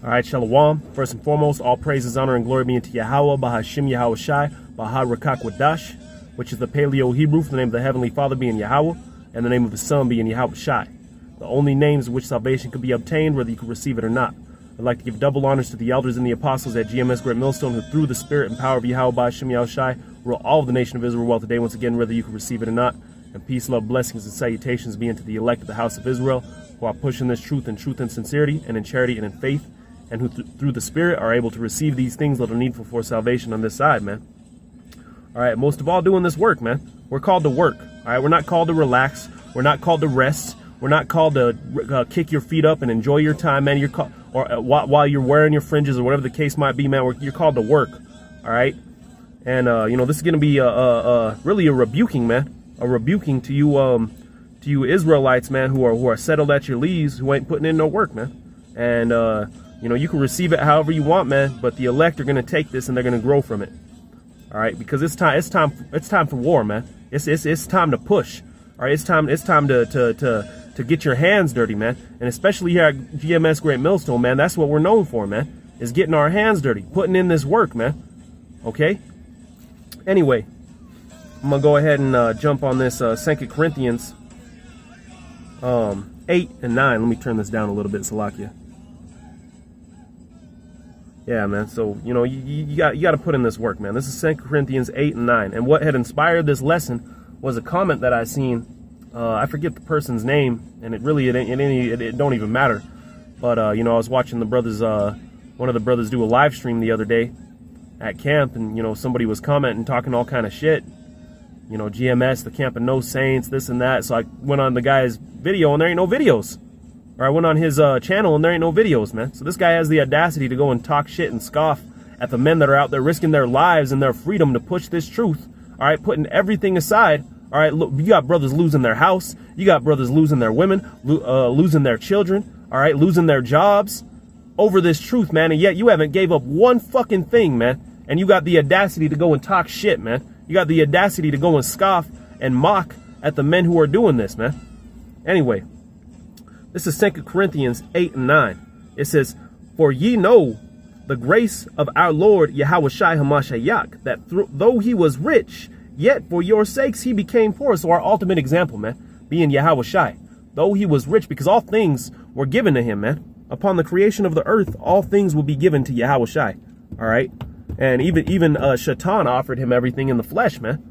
All right, Shalom. First and foremost, all praises, honor, and glory be unto Yahweh, Bahashim Yahweh Shai, Baha Rakak Wadash, which is the Paleo Hebrew for the name of the Heavenly Father being Yahweh, and the name of the Son being Yahweh Shai. The only names in which salvation could be obtained, whether you could receive it or not. I'd like to give double honors to the elders and the apostles at GMS Great Millstone, who through the spirit and power of Yahweh, Bahashim Yahweh Shai, rule all of the nation of Israel well today, once again, whether you could receive it or not. And peace, love, blessings, and salutations be unto the elect of the house of Israel, who are pushing this truth and sincerity, and in charity and in faith, and who through the Spirit are able to receive these things that are needful for salvation on this side, man. All right, most of all, doing this work, man. We're called to work. All right, we're not called to relax. We're not called to rest. We're not called to kick your feet up and enjoy your time, man. You're called, or while you're wearing your fringes or whatever the case might be, man. You're called to work. All right, and you know, this is going to be really a rebuking, man. A rebuking to you Israelites, man, who are settled at your leaves, who ain't putting in no work, man. And you know, you can receive it however you want, man, but the elect are going to take this and they're going to grow from it. All right, because it's time for war, man. It's time to push. All right, it's time to get your hands dirty, man. And especially here at GMS Great Millstone, man, that's what we're known for, man, is getting our hands dirty, putting in this work, man. Okay? Anyway, I'm going to go ahead and jump on this 2 Corinthians 8 and 9. Let me turn this down a little bit, Salakia. Yeah, man, so, you know, you got to put in this work, man. This is 2 Corinthians 8 and 9. And what had inspired this lesson was a comment that I seen. I forget the person's name, and it don't even matter. But, you know, I was watching the brothers, one of the brothers do a live stream the other day at camp, and, you know, somebody was commenting, talking all kind of shit. You know, GMS, the camp of no saints, this and that. So I went on the guy's video, and there ain't no videos. Or I went on his channel, and there ain't no videos, man. So this guy has the audacity to go and talk shit and scoff at the men that are out there risking their lives and their freedom to push this truth. All right, putting everything aside. All right, look, you got brothers losing their house. You got brothers losing their women, losing their children. All right, losing their jobs over this truth, man. And yet you haven't gave up one fucking thing, man. And you got the audacity to go and talk shit, man. You got the audacity to go and scoff and mock at the men who are doing this, man. Anyway, this is 2 Corinthians 8 and 9. It says, "For ye know the grace of our Lord Yahweh Shai HaMashiach, that though he was rich, yet for your sakes he became poor." So our ultimate example, man, being Yahweh Shai. Though he was rich, because all things were given to him, man. Upon the creation of the earth, all things will be given to Yahweh Shai. All right? And even Shaitan offered him everything in the flesh, man.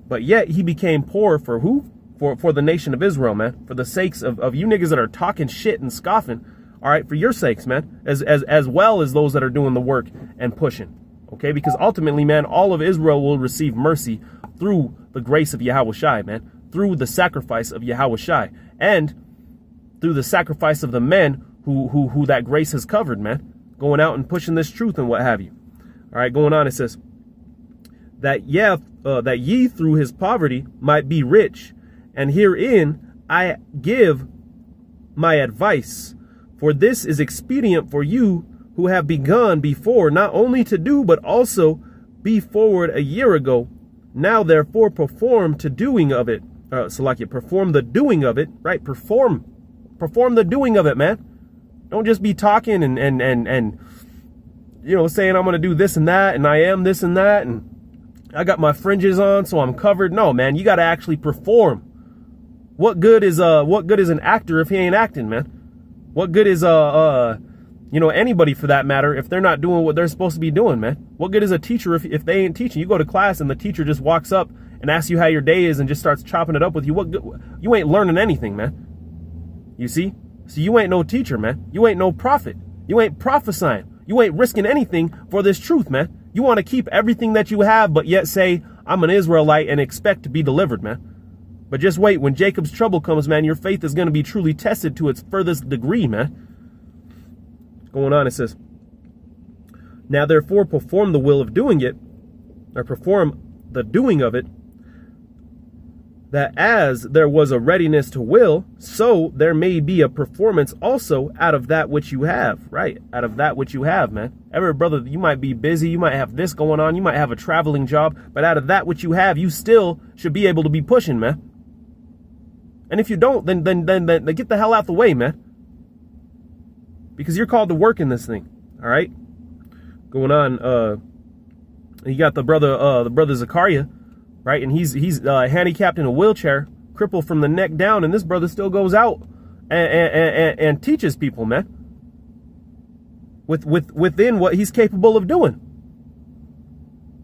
But yet he became poor for who? For the nation of Israel, man. For the sakes of you niggas that are talking shit and scoffing. All right, for your sakes, man. As well as those that are doing the work and pushing. Okay, because ultimately, man, all of Israel will receive mercy through the grace of Yahweh Shai, man. Through the sacrifice of Yahweh Shai. And through the sacrifice of the men who that grace has covered, man. Going out and pushing this truth and what have you. All right, going on, it says, that ye through his poverty might be rich. And herein I give my advice. For this is expedient for you who have begun before, not only to do, but also be forward a year ago. Now therefore perform the doing of it. Perform the doing of it, right? Perform the doing of it, man. Don't just be talking and you know, saying I'm going to do this and that, and I am this and that, and I got my fringes on, so I'm covered. No, man, you got to actually perform. What good is an actor if he ain't acting, man? What good is you know, anybody for that matter if they're not doing what they're supposed to be doing, man? What good is a teacher if they ain't teaching? You go to class and the teacher just walks up and asks you how your day is and just starts chopping it up with you. What good? You ain't learning anything, man. You see? So you ain't no teacher, man. You ain't no prophet. You ain't prophesying. You ain't risking anything for this truth, man. You want to keep everything that you have, but yet say, I'm an Israelite and expect to be delivered, man. But just wait, when Jacob's trouble comes, man, your faith is going to be truly tested to its furthest degree, man. Going on, it says, now therefore perform the will of doing it, or perform the doing of it, that as there was a readiness to will, so there may be a performance also out of that which you have, right? Out of that which you have, man. Every brother, you might be busy, you might have this going on, you might have a traveling job, but out of that which you have, you still should be able to be pushing, man. And if you don't, then get the hell out the way, man. because you're called to work in this thing. All right, going on. You got the brother Zachariah, right? And he's handicapped in a wheelchair, crippled from the neck down, and this brother still goes out and teaches people, man, within what he's capable of doing.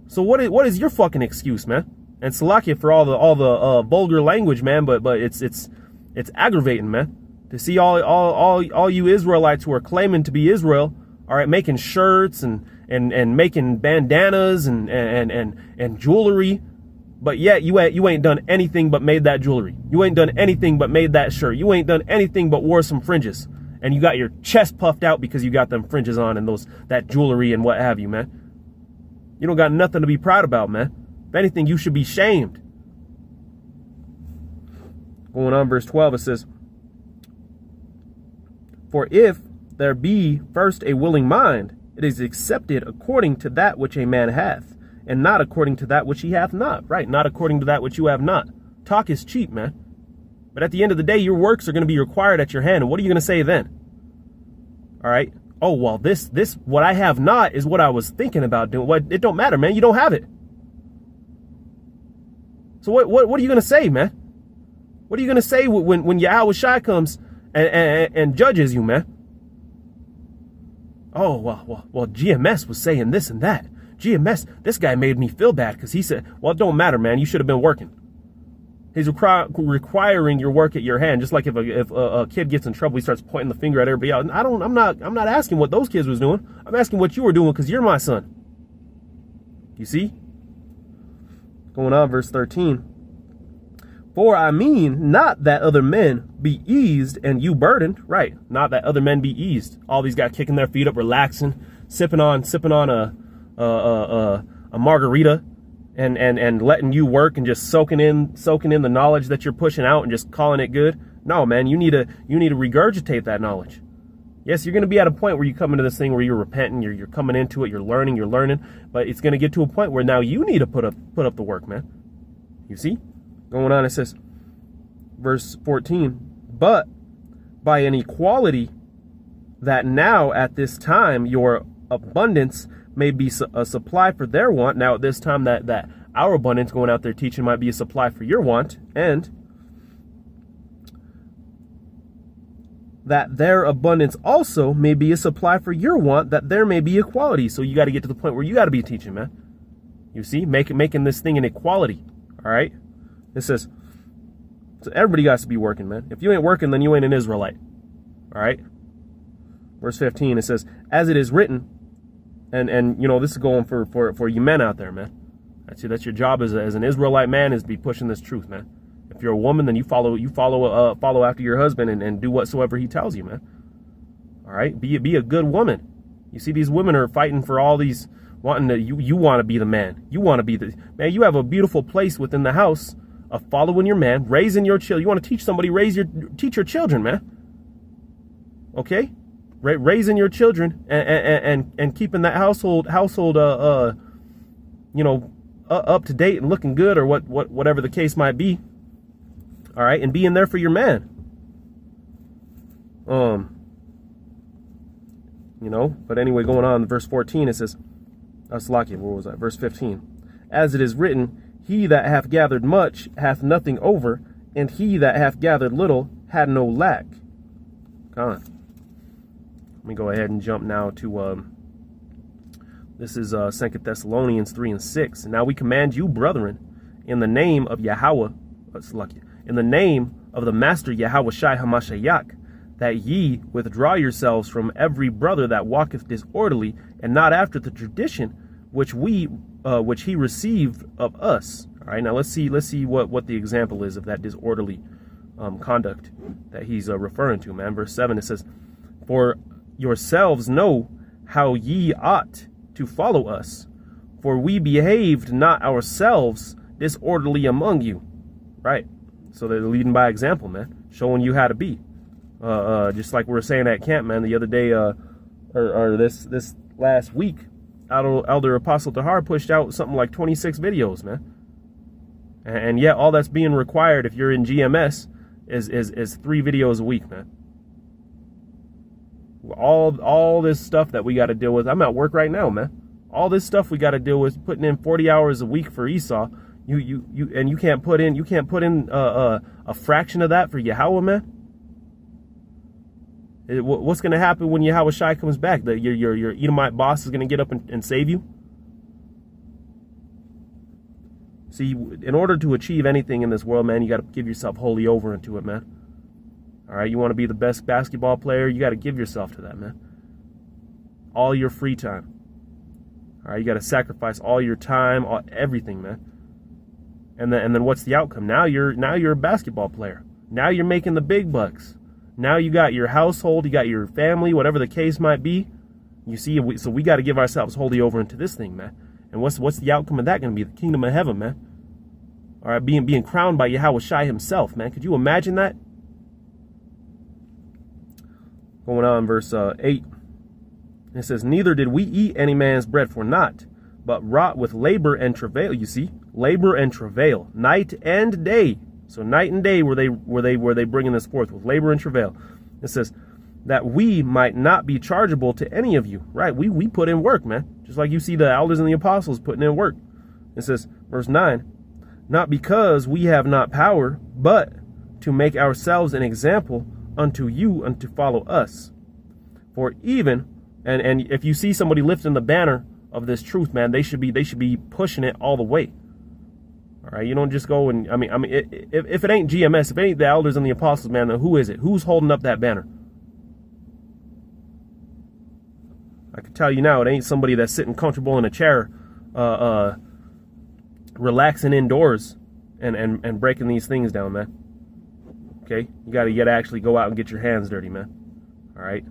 So what is your fucking excuse, man? And Salakia for all the vulgar language, man, but it's aggravating, man, to see all you Israelites who are claiming to be Israel, all right, making shirts and making bandanas and jewelry, but yet you ain't done anything but made that jewelry. You ain't done anything but made that shirt. You ain't done anything but wore some fringes, and you got your chest puffed out because you got them fringes on and that jewelry and what have you, man. You don't got nothing to be proud about, man. If anything, you should be shamed. Going on, verse 12, it says, "For if there be first a willing mind, it is accepted according to that which a man hath, and not according to that which he hath not." Right, not according to that which you have not. Talk is cheap, man. But at the end of the day, your works are going to be required at your hand. And what are you going to say then? All right. Oh, well, this what I have not is what I was thinking about doing. What, it don't matter, man. You don't have it. So what are you going to say, man? What are you going to say when Yahweh Shai comes and judges you, man? Oh, well, GMS was saying this and that. GMS, this guy made me feel bad because he said, well, it don't matter, man. You should have been working. He's requiring your work at your hand, just like if a kid gets in trouble, he starts pointing the finger at everybody else. I'm not asking what those kids was doing. I'm asking what you were doing because you're my son. You see? Going on, verse 13. "For I mean not that other men be eased and you burdened." Right. Not that other men be eased. All these guys kicking their feet up, relaxing, sipping on a margarita and letting you work and just soaking in the knowledge that you're pushing out and just calling it good. No, man, you need to regurgitate that knowledge. Yes, you're going to be at a point where you come into this thing where you're repenting, you're coming into it, you're learning, but it's going to get to a point where now you need to put up the work, man. You see? Going on, it says, verse 14, "But by an equality, that now at this time your abundance may be a supply for their want." Now at this time that our abundance going out there teaching might be a supply for your want, and that their abundance also may be a supply for your want, that there may be equality. So you got to get to the point where you got to be teaching, man. You see, making this thing an equality. All right. It says, so everybody got to be working, man. If you ain't working, then you ain't an Israelite. All right. Verse 15, it says, "As it is written," and you know, this is going for you men out there, man. That's your job as an Israelite man, is to be pushing this truth, man. If you're a woman, then you follow after your husband and do whatsoever he tells you, man. All right, be a good woman. You see, these women are fighting for all these, wanting to, you want to be the man. You want to be the man. You have a beautiful place within the house of following your man, raising your children. You want to teach somebody, teach your children, man. Okay, raising your children and keeping that household you know, up to date and looking good, or whatever the case might be. All right, and being there for your man. You know, but anyway, going on, verse 14, it says, Salakia, where was that? Verse 15. "As it is written, he that hath gathered much hath nothing over, and he that hath gathered little had no lack." Come on. Let me go ahead and jump now to, this is 2 Thessalonians 3 and 6. "And now we command you, brethren, in the name of Yahweh, in the name of the Master Yahweh Shai HaMashiach, that ye withdraw yourselves from every brother that walketh disorderly, and not after the tradition which he received of us." All right, now let's see what the example is of that disorderly conduct that he's referring to, man. Verse 7, it says, "For yourselves know how ye ought to follow us, for we behaved not ourselves disorderly among you." Right. So they're leading by example, man, showing you how to be. Just like we were saying at camp, man, the other day, or this last week, Elder Apostle Tahar pushed out something like 26 videos, man. And yet all that's being required if you're in GMS is 3 videos a week, man. All this stuff that we got to deal with. I'm at work right now, man. All this stuff we got to deal with, putting in 40 hours a week for Esau. You can't put in a fraction of that for Yahweh, man. What's going to happen when Yahweh Shai comes back? Your Edomite boss is going to get up and save you? See, in order to achieve anything in this world, man, you got to give yourself wholly over into it, man. All right, you want to be the best basketball player, you got to give yourself to that, man. All your free time. All right, you got to sacrifice all your time, everything, man. And then what's the outcome? Now you're a basketball player. Now you're making the big bucks. Now you got your household, you got your family, whatever the case might be. You see, so we got to give ourselves wholly over into this thing, man. And what's the outcome of that going to be? The kingdom of heaven, man. All right, being crowned by Yahweh Shai himself, man. Could you imagine that? Going on, verse 8. It says, neither did we eat any man's bread for naught, but wrought with labor and travail. You see, labor and travail, night and day. So night and day were they bringing this forth with labor and travail. It says that we might not be chargeable to any of you. Right? We put in work, man. Just like you see the elders and the apostles putting in work. It says, verse 9, not because we have not power, but to make ourselves an example unto you and to follow us. For even and if you see somebody lifting the banner of this truth, man, they should be pushing it all the way. All right, you don't just go and I mean if it ain't GMS, if it ain't the elders and the apostles, man, then who is it? Who's holding up that banner? I can tell you now, it ain't somebody that's sitting comfortable in a chair, relaxing indoors and breaking these things down, man. Okay, you gotta actually go out and get your hands dirty, man. All right.